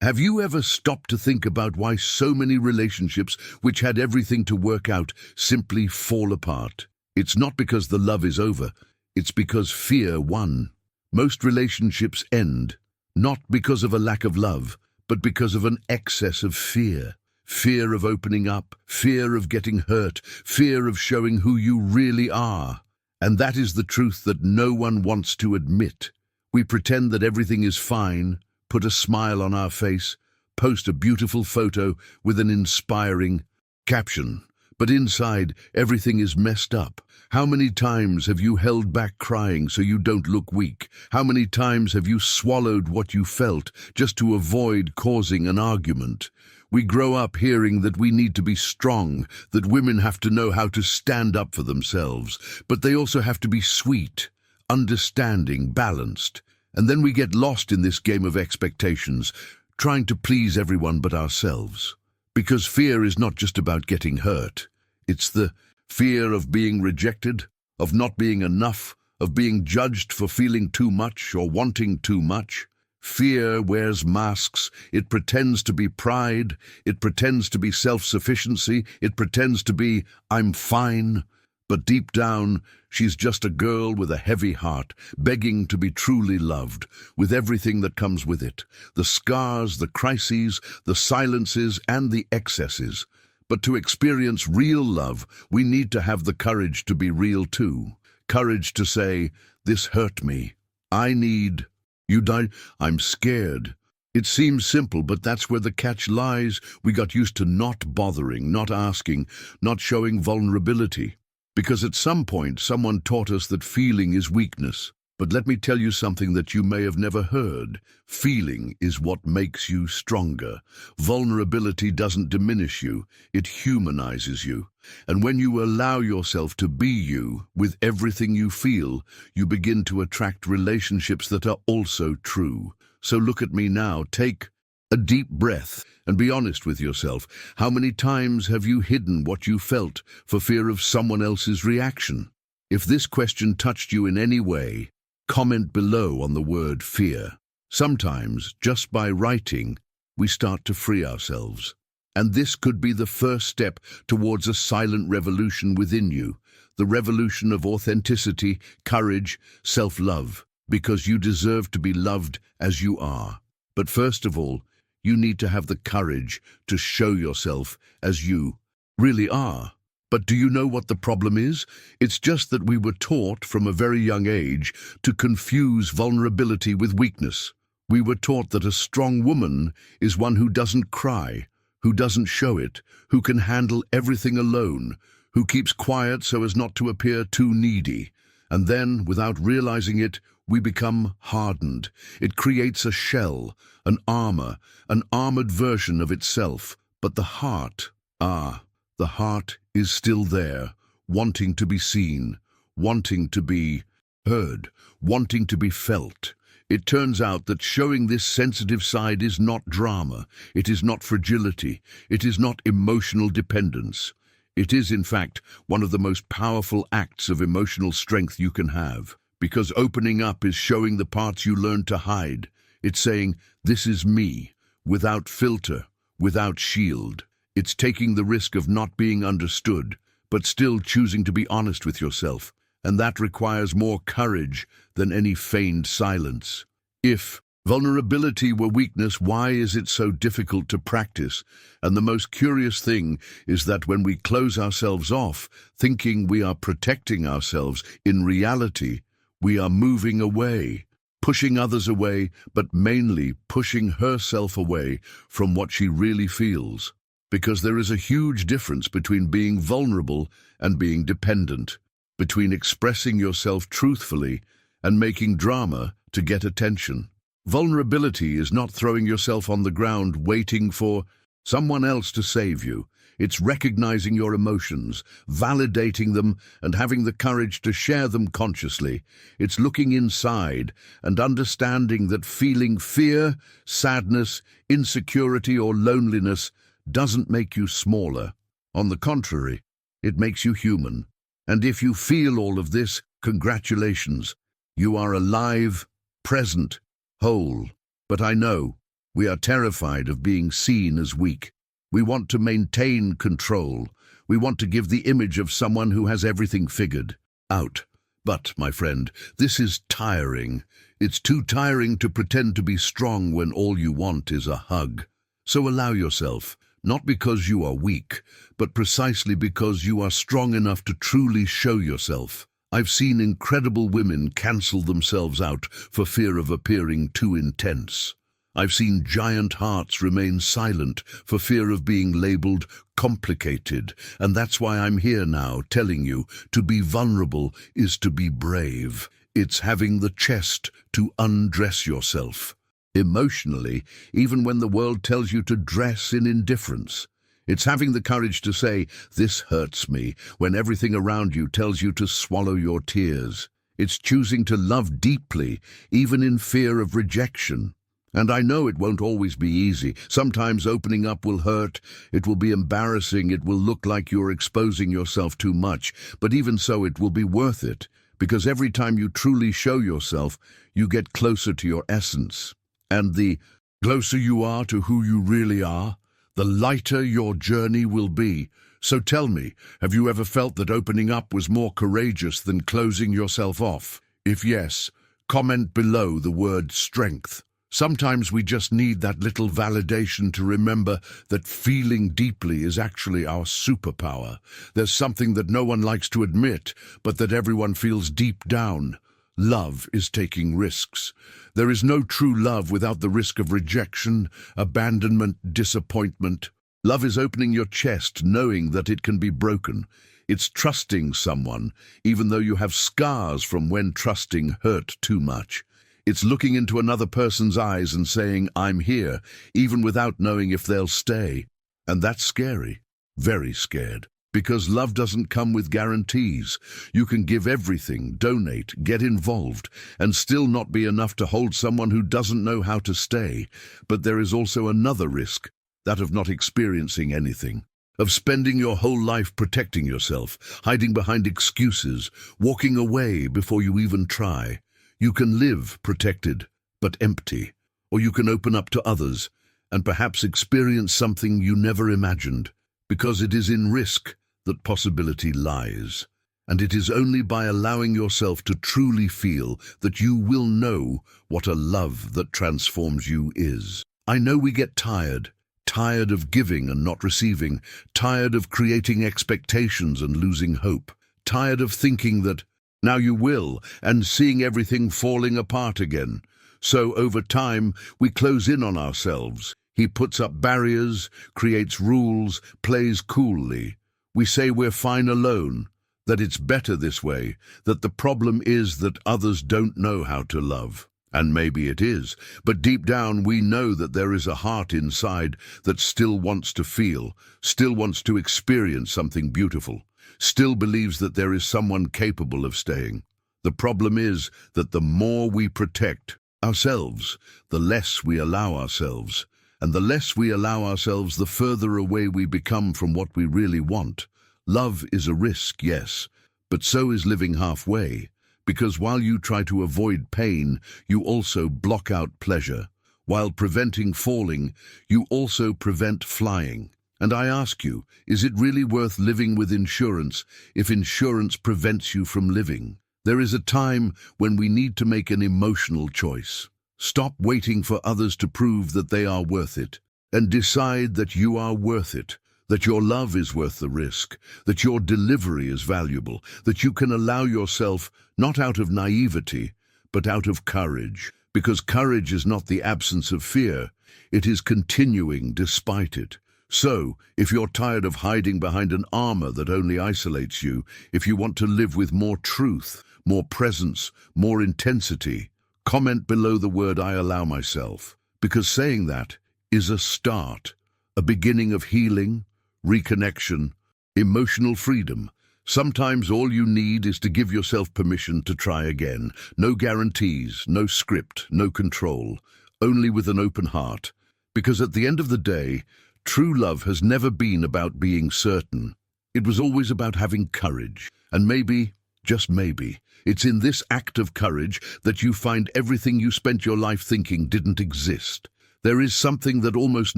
Have you ever stopped to think about why so many relationships which had everything to work out simply fall apart? It's not because the love is over, it's because fear won. Most relationships end, not because of a lack of love, but because of an excess of fear. Fear of opening up, fear of getting hurt, fear of showing who you really are. And that is the truth that no one wants to admit. We pretend that everything is fine, put a smile on our face, post a beautiful photo with an inspiring caption. But inside, everything is messed up. How many times have you held back crying so you don't look weak? How many times have you swallowed what you felt just to avoid causing an argument? We grow up hearing that we need to be strong, that women have to know how to stand up for themselves, but they also have to be sweet, understanding, balanced. And then we get lost in this game of expectations, trying to please everyone but ourselves. Because fear is not just about getting hurt. It's the fear of being rejected, of not being enough, of being judged for feeling too much or wanting too much. Fear wears masks. It pretends to be pride. It pretends to be self-sufficiency. It pretends to be, I'm fine. But deep down, she's just a girl with a heavy heart, begging to be truly loved, with everything that comes with it. The scars, the crises, the silences, and the excesses. But to experience real love, we need to have the courage to be real too. Courage to say, this hurt me. I need... You died? I'm scared. It seems simple, but that's where the catch lies. We got used to not bothering, not asking, not showing vulnerability. Because at some point, someone taught us that feeling is weakness. But let me tell you something that you may have never heard. Feeling is what makes you stronger. Vulnerability doesn't diminish you, it humanizes you. And when you allow yourself to be you, with everything you feel, you begin to attract relationships that are also true. So look at me now, take a deep breath and be honest with yourself. How many times have you hidden what you felt for fear of someone else's reaction? If this question touched you in any way, comment below on the word fear. Sometimes, just by writing, we start to free ourselves. And this could be the first step towards a silent revolution within you, the revolution of authenticity, courage, self-love, because you deserve to be loved as you are. But first of all, you need to have the courage to show yourself as you really are. But do you know what the problem is? It's just that we were taught from a very young age to confuse vulnerability with weakness. We were taught that a strong woman is one who doesn't cry, who doesn't show it, who can handle everything alone, who keeps quiet so as not to appear too needy. And then, without realizing it, we become hardened. It creates a shell, an armor, an armored version of itself. But the heart, the heart is still there, wanting to be seen, wanting to be heard, wanting to be felt. It turns out that showing this sensitive side is not drama, it is not fragility, it is not emotional dependence. It is, in fact, one of the most powerful acts of emotional strength you can have. Because opening up is showing the parts you learned to hide. It's saying, this is me, without filter, without shield. It's taking the risk of not being understood, but still choosing to be honest with yourself. And that requires more courage than any feigned silence. If vulnerability were weakness, why is it so difficult to practice? And the most curious thing is that when we close ourselves off, thinking we are protecting ourselves, in reality, we are moving away, pushing others away, but mainly pushing herself away from what she really feels. Because there is a huge difference between being vulnerable and being dependent, between expressing yourself truthfully and making drama to get attention. Vulnerability is not throwing yourself on the ground waiting for someone else to save you. It's recognizing your emotions, validating them, and having the courage to share them consciously. It's looking inside and understanding that feeling fear, sadness, insecurity, or loneliness doesn't make you smaller. On the contrary, it makes you human. And if you feel all of this, congratulations. You are alive, present, whole. But I know We are terrified of being seen as weak. We want to maintain control. We want to give the image of someone who has everything figured out. But, my friend, this is tiring. It's too tiring to pretend to be strong when all you want is a hug. So allow yourself, not because you are weak, but precisely because you are strong enough to truly show yourself. I've seen incredible women cancel themselves out for fear of appearing too intense. I've seen giant hearts remain silent for fear of being labeled complicated, and that's why I'm here now telling you to be vulnerable is to be brave. It's having the chest to undress yourself. Emotionally, even when the world tells you to dress in indifference. It's having the courage to say, "This hurts me," when everything around you tells you to swallow your tears. It's choosing to love deeply, even in fear of rejection. And I know it won't always be easy. Sometimes opening up will hurt, it will be embarrassing, it will look like you're exposing yourself too much, but even so it will be worth it, because every time you truly show yourself, you get closer to your essence. And the closer you are to who you really are, the lighter your journey will be. So tell me, have you ever felt that opening up was more courageous than closing yourself off? If yes, comment below the word strength. Sometimes we just need that little validation to remember that feeling deeply is actually our superpower. There's something that no one likes to admit, but that everyone feels deep down. Love is taking risks. There is no true love without the risk of rejection, abandonment, disappointment. Love is opening your chest, knowing that it can be broken. It's trusting someone, even though you have scars from when trusting hurt too much. It's looking into another person's eyes and saying, "I'm here," even without knowing if they'll stay. And that's scary, very scared, because love doesn't come with guarantees. You can give everything, donate, get involved, and still not be enough to hold someone who doesn't know how to stay. But there is also another risk, that of not experiencing anything, of spending your whole life protecting yourself, hiding behind excuses, walking away before you even try. You can live protected, but empty, or you can open up to others and perhaps experience something you never imagined, because it is in risk that possibility lies. And it is only by allowing yourself to truly feel that you will know what a love that transforms you is. I know we get tired of giving and not receiving, tired of creating expectations and losing hope, tired of thinking that now you will, and seeing everything falling apart again. So over time, we close in on ourselves. He puts up barriers, creates rules, plays coolly. We say we're fine alone, that it's better this way, that the problem is that others don't know how to love. And maybe it is, but deep down we know that there is a heart inside that still wants to feel, still wants to experience something beautiful, still believes that there is someone capable of staying. The problem is that the more we protect ourselves, the less we allow ourselves. And the less we allow ourselves, the further away we become from what we really want. Love is a risk, yes, but so is living halfway. Because while you try to avoid pain, you also block out pleasure. While preventing falling, you also prevent flying. And I ask you, is it really worth living with insurance if insurance prevents you from living? There is a time when we need to make an emotional choice. Stop waiting for others to prove that they are worth it, and decide that you are worth it, that your love is worth the risk, that your delivery is valuable, that you can allow yourself, not out of naivety, but out of courage, because courage is not the absence of fear, it is continuing despite it. So, if you're tired of hiding behind an armor that only isolates you, if you want to live with more truth, more presence, more intensity, comment below the word "I allow myself," because saying that is a start, a beginning of healing, reconnection, emotional freedom. Sometimes all you need is to give yourself permission to try again. No guarantees, no script, no control, only with an open heart. Because at the end of the day, true love has never been about being certain. It was always about having courage. And maybe, just maybe, it's in this act of courage that you find everything you spent your life thinking didn't exist. There is something that almost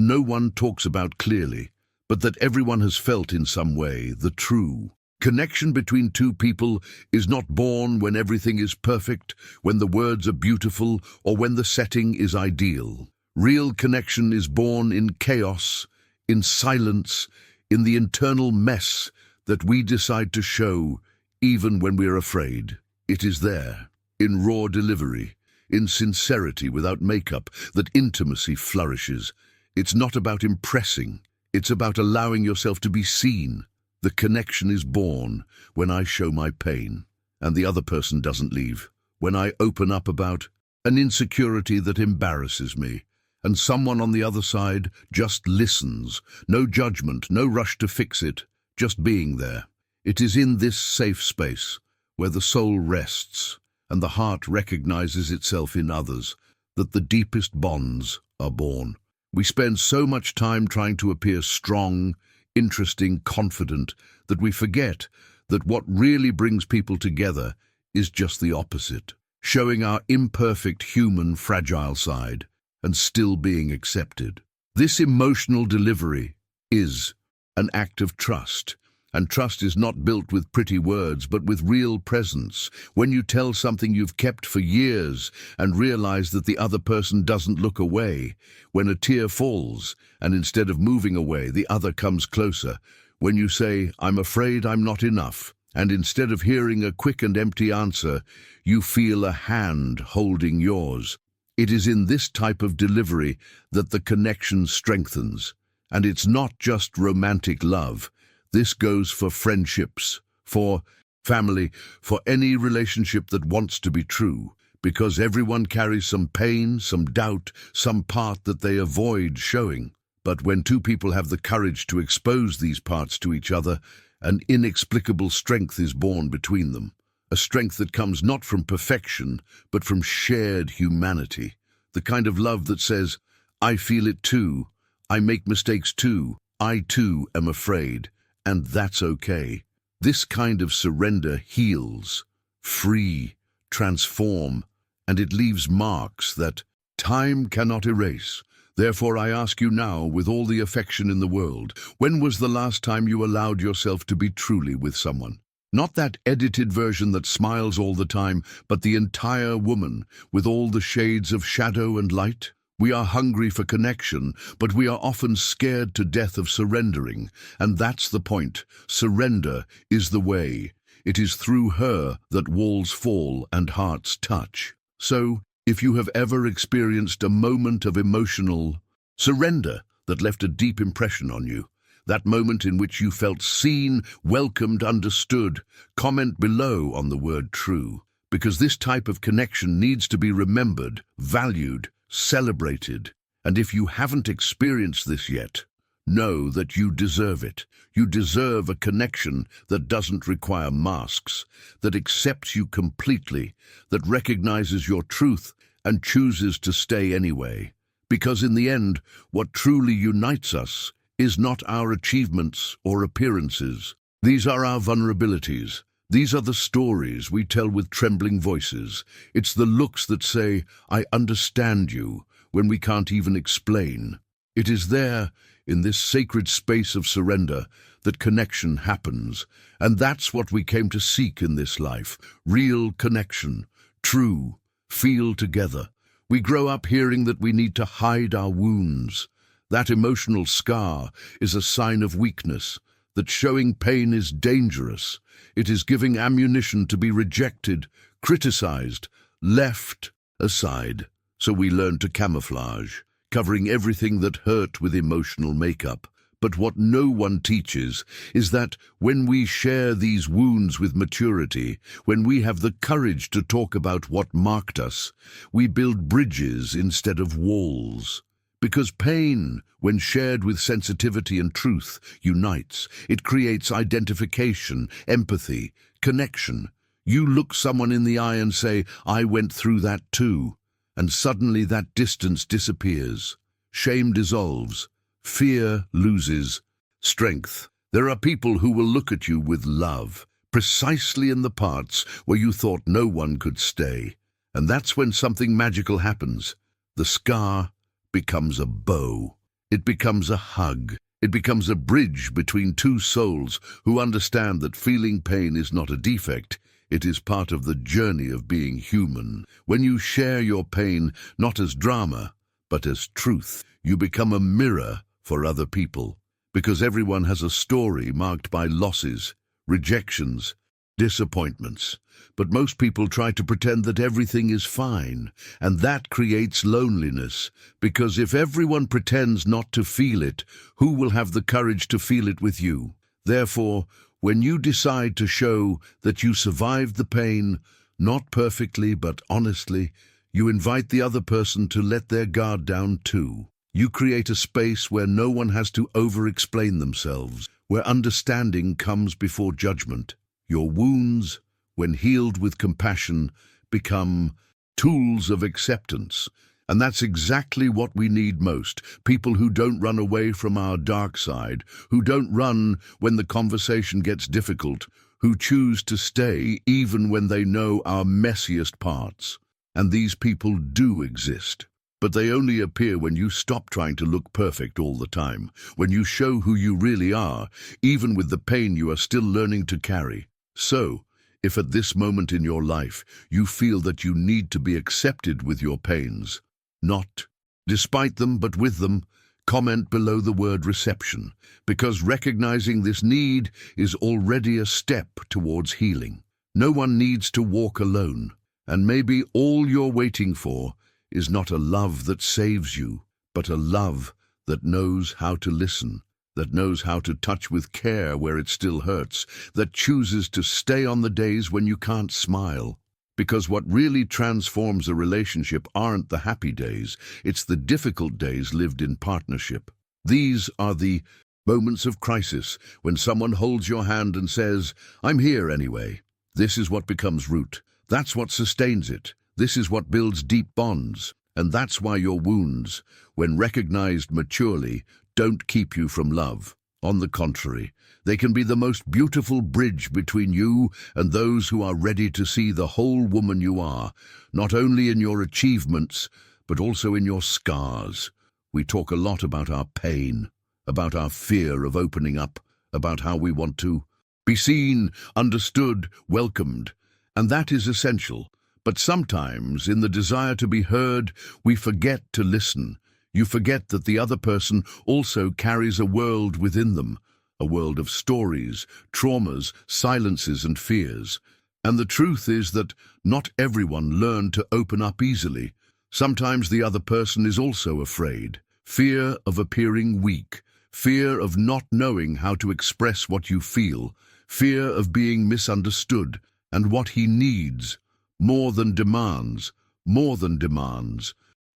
no one talks about clearly, but that everyone has felt in some way, the true connection between two people is not born when everything is perfect, when the words are beautiful, or when the setting is ideal. Real connection is born in chaos, in silence, in the internal mess that we decide to show even when we're afraid. It is there, in raw delivery, in sincerity without makeup, that intimacy flourishes. It's not about impressing, it's about allowing yourself to be seen. The connection is born when I show my pain, and the other person doesn't leave. When I open up about an insecurity that embarrasses me, and someone on the other side just listens, no judgment, no rush to fix it, just being there. It is in this safe space, where the soul rests, and the heart recognizes itself in others, that the deepest bonds are born. We spend so much time trying to appear strong, interesting, confident, that we forget that what really brings people together is just the opposite, showing our imperfect, human, fragile side, and still being accepted. This emotional delivery is an act of trust. And trust is not built with pretty words, but with real presence. When you tell something you've kept for years and realize that the other person doesn't look away, when a tear falls and instead of moving away, the other comes closer. When you say, "I'm afraid I'm not enough," and instead of hearing a quick and empty answer, you feel a hand holding yours. It is in this type of delivery that the connection strengthens. And it's not just romantic love. This goes for friendships, for family, for any relationship that wants to be true, because everyone carries some pain, some doubt, some part that they avoid showing. But when two people have the courage to expose these parts to each other, an inexplicable strength is born between them, a strength that comes not from perfection, but from shared humanity, the kind of love that says, "I feel it too, I make mistakes too, I too am afraid. And that's okay." This kind of surrender heals, free, transform, and it leaves marks that time cannot erase. Therefore I ask you now, with all the affection in the world, when was the last time you allowed yourself to be truly with someone? Not that edited version that smiles all the time, but the entire woman, with all the shades of shadow and light? We are hungry for connection, but we are often scared to death of surrendering. And that's the point. Surrender is the way. It is through her that walls fall and hearts touch. So, if you have ever experienced a moment of emotional surrender that left a deep impression on you, that moment in which you felt seen, welcomed, understood, comment below on the word true. Because this type of connection needs to be remembered, valued, celebrated. And if you haven't experienced this yet, know that you deserve it. You deserve a connection that doesn't require masks, that accepts you completely, that recognizes your truth and chooses to stay anyway. Because in the end, what truly unites us is not our achievements or appearances. These are our vulnerabilities. These are the stories we tell with trembling voices. It's the looks that say, "I understand you," when we can't even explain. It is there, in this sacred space of surrender, that connection happens. And that's what we came to seek in this life. Real connection, true, feel together. We grow up hearing that we need to hide our wounds. That emotional scar is a sign of weakness, that showing pain is dangerous. It is giving ammunition to be rejected, criticized, left aside. So we learn to camouflage, covering everything that hurt with emotional makeup. But what no one teaches is that when we share these wounds with maturity, when we have the courage to talk about what marked us, we build bridges instead of walls. Because pain, when shared with sensitivity and truth, unites. It creates identification, empathy, connection. You look someone in the eye and say, "I went through that too." And suddenly that distance disappears. Shame dissolves. Fear loses strength. There are people who will look at you with love, precisely in the parts where you thought no one could stay. And that's when something magical happens. The scar becomes a bow. It becomes a hug. It becomes a bridge between two souls who understand that feeling pain is not a defect. It is part of the journey of being human. When you share your pain, not as drama, but as truth, you become a mirror for other people. Because everyone has a story marked by losses, rejections, disappointments. But most people try to pretend that everything is fine, and that creates loneliness. Because if everyone pretends not to feel it, who will have the courage to feel it with you? Therefore, when you decide to show that you survived the pain, not perfectly but honestly, you invite the other person to let their guard down too. You create a space where no one has to over-explain themselves, where understanding comes before judgment. Your wounds, when healed with compassion, become tools of acceptance. And that's exactly what we need most. People who don't run away from our dark side, who don't run when the conversation gets difficult, who choose to stay even when they know our messiest parts. And these people do exist. But they only appear when you stop trying to look perfect all the time, when you show who you really are, even with the pain you are still learning to carry. So, if at this moment in your life you feel that you need to be accepted with your pains, not despite them but with them, comment below the word reception, because recognizing this need is already a step towards healing. No one needs to walk alone, and maybe all you're waiting for is not a love that saves you, but a love that knows how to listen, that knows how to touch with care where it still hurts, that chooses to stay on the days when you can't smile. Because what really transforms a relationship aren't the happy days, it's the difficult days lived in partnership. These are the moments of crisis, when someone holds your hand and says, "I'm here anyway." This is what becomes root. That's what sustains it. This is what builds deep bonds. And that's why your wounds, when recognized maturely, don't keep you from love. On the contrary, they can be the most beautiful bridge between you and those who are ready to see the whole woman you are, not only in your achievements, but also in your scars. We talk a lot about our pain, about our fear of opening up, about how we want to be seen, understood, welcomed. And that is essential. But sometimes, in the desire to be heard, we forget to listen. You forget that the other person also carries a world within them, a world of stories, traumas, silences, and fears. And the truth is that not everyone learned to open up easily. Sometimes the other person is also afraid. Fear of appearing weak, fear of not knowing how to express what you feel, fear of being misunderstood, and what he needs, more than demands,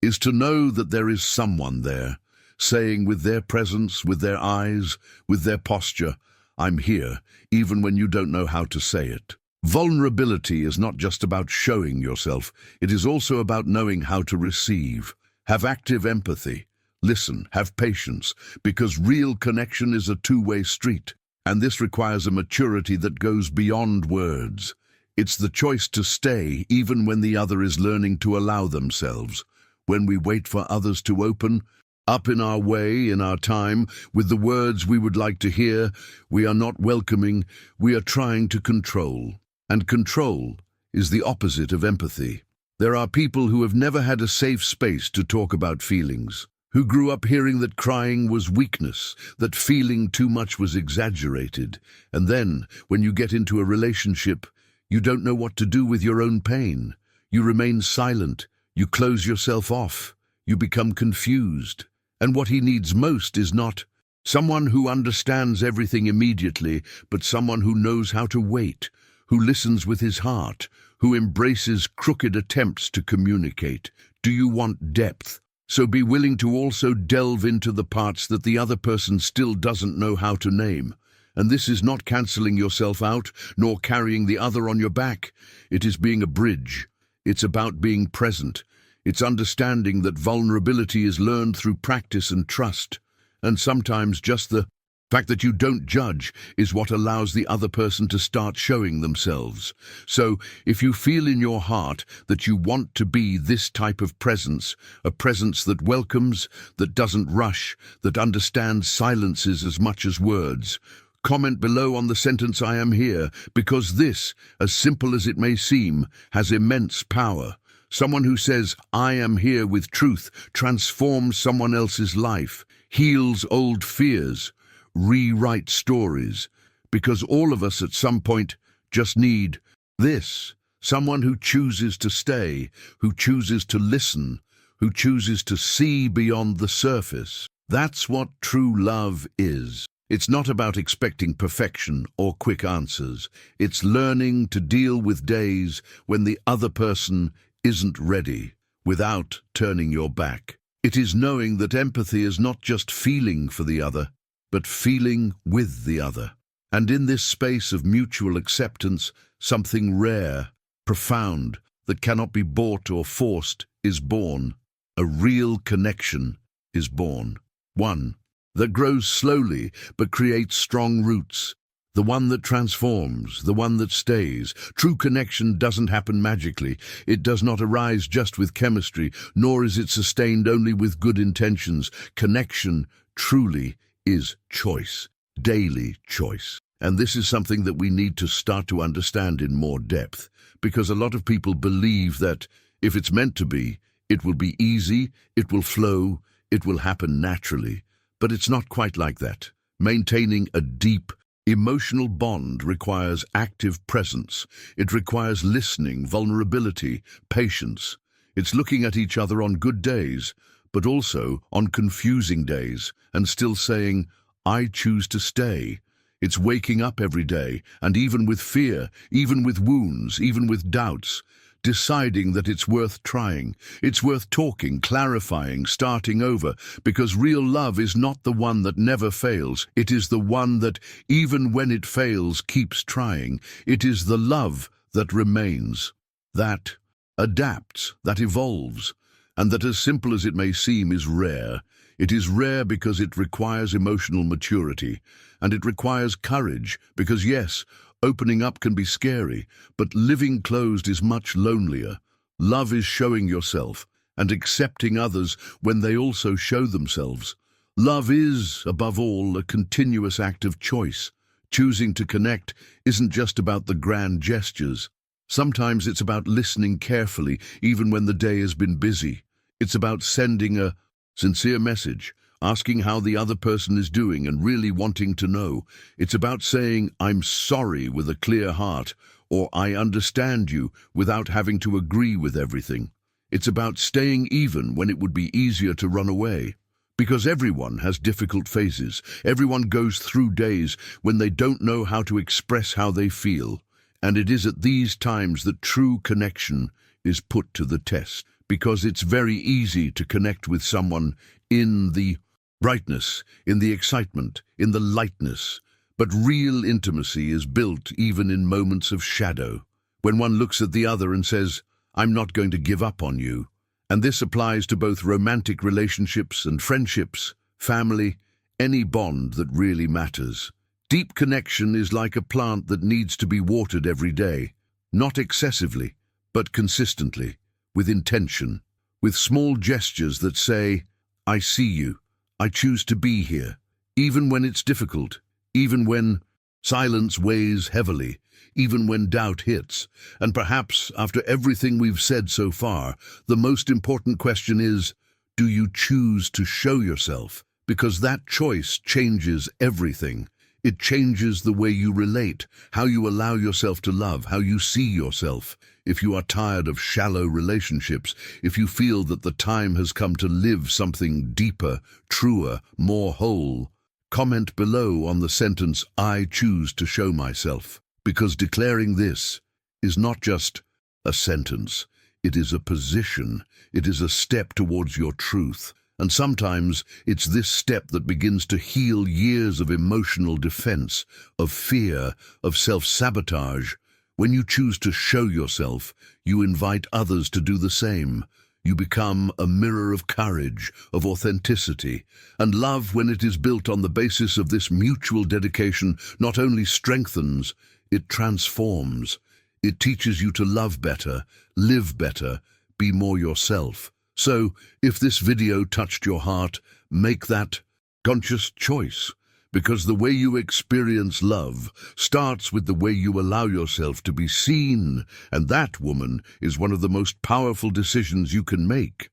is to know that there is someone there, saying with their presence, with their eyes, with their posture, "I'm here," even when you don't know how to say it. Vulnerability is not just about showing yourself, it is also about knowing how to receive. Have active empathy. Listen, have patience, because real connection is a two-way street, and this requires a maturity that goes beyond words. It's the choice to stay even when the other is learning to allow themselves. When we wait for others to open up in our way, in our time, with the words we would like to hear, we are not welcoming, we are trying to control. And control is the opposite of empathy. There are people who have never had a safe space to talk about feelings, who grew up hearing that crying was weakness, that feeling too much was exaggerated. And then, when you get into a relationship, you don't know what to do with your own pain. You remain silent. You close yourself off. You become confused. And what he needs most is not someone who understands everything immediately, but someone who knows how to wait, who listens with his heart, who embraces crooked attempts to communicate. Do you want depth? So be willing to also delve into the parts that the other person still doesn't know how to name. And this is not cancelling yourself out, nor carrying the other on your back. It is being a bridge. It's about being present. It's understanding that vulnerability is learned through practice and trust. And sometimes just the fact that you don't judge is what allows the other person to start showing themselves. So, if you feel in your heart that you want to be this type of presence, a presence that welcomes, that doesn't rush, that understands silences as much as words, comment below on the sentence "I am here," because this, as simple as it may seem, has immense power. Someone who says, "I am here" with truth transforms someone else's life, heals old fears, rewrite stories, because all of us at some point just need this. Someone who chooses to stay, who chooses to listen, who chooses to see beyond the surface. That's what true love is. It's not about expecting perfection or quick answers. It's learning to deal with days when the other person isn't ready, without turning your back. It is knowing that empathy is not just feeling for the other, but feeling with the other. And in this space of mutual acceptance, something rare, profound, that cannot be bought or forced is born. A real connection is born. One that grows slowly but creates strong roots. The one that transforms, the one that stays. True connection doesn't happen magically. It does not arise just with chemistry, nor is it sustained only with good intentions. Connection truly is choice, daily choice. And this is something that we need to start to understand in more depth, because a lot of people believe that if it's meant to be, it will be easy, it will flow, it will happen naturally. But it's not quite like that. Maintaining a deep, emotional bond requires active presence. It requires listening, vulnerability, patience. It's looking at each other on good days, but also on confusing days, and still saying, "I choose to stay." It's waking up every day, and even with fear, even with wounds, even with doubts, deciding that it's worth trying, it's worth talking, clarifying, starting over, because real love is not the one that never fails. It is the one that, even when it fails, keeps trying. It is the love that remains, that adapts, that evolves, and that, as simple as it may seem, is rare. It is rare because it requires emotional maturity, and it requires courage, because yes, opening up can be scary, but living closed is much lonelier. Love is showing yourself and accepting others when they also show themselves. Love is, above all, a continuous act of choice. Choosing to connect isn't just about the grand gestures. Sometimes it's about listening carefully, even when the day has been busy. It's about sending a sincere message, asking how the other person is doing and really wanting to know. It's about saying, "I'm sorry" with a clear heart, or "I understand you" without having to agree with everything. It's about staying even when it would be easier to run away. Because everyone has difficult phases. Everyone goes through days when they don't know how to express how they feel. And it is at these times that true connection is put to the test. Because it's very easy to connect with someone in the brightness, in the excitement, in the lightness. But real intimacy is built even in moments of shadow, when one looks at the other and says, "I'm not going to give up on you." And this applies to both romantic relationships and friendships, family, any bond that really matters. Deep connection is like a plant that needs to be watered every day, not excessively, but consistently, with intention, with small gestures that say, "I see you. I choose to be here," even when it's difficult, even when silence weighs heavily, even when doubt hits. And perhaps, after everything we've said so far, the most important question is, do you choose to show yourself? Because that choice changes everything. It changes the way you relate, how you allow yourself to love, how you see yourself. If you are tired of shallow relationships, if you feel that the time has come to live something deeper, truer, more whole, comment below on the sentence, "I choose to show myself." Because declaring this is not just a sentence, it is a position, it is a step towards your truth. And sometimes it's this step that begins to heal years of emotional defense, of fear, of self-sabotage. When you choose to show yourself, you invite others to do the same. You become a mirror of courage, of authenticity, and love, when it is built on the basis of this mutual dedication, not only strengthens, it transforms. It teaches you to love better, live better, be more yourself. So, if this video touched your heart, make that conscious choice, because the way you experience love starts with the way you allow yourself to be seen, and that, woman, is one of the most powerful decisions you can make.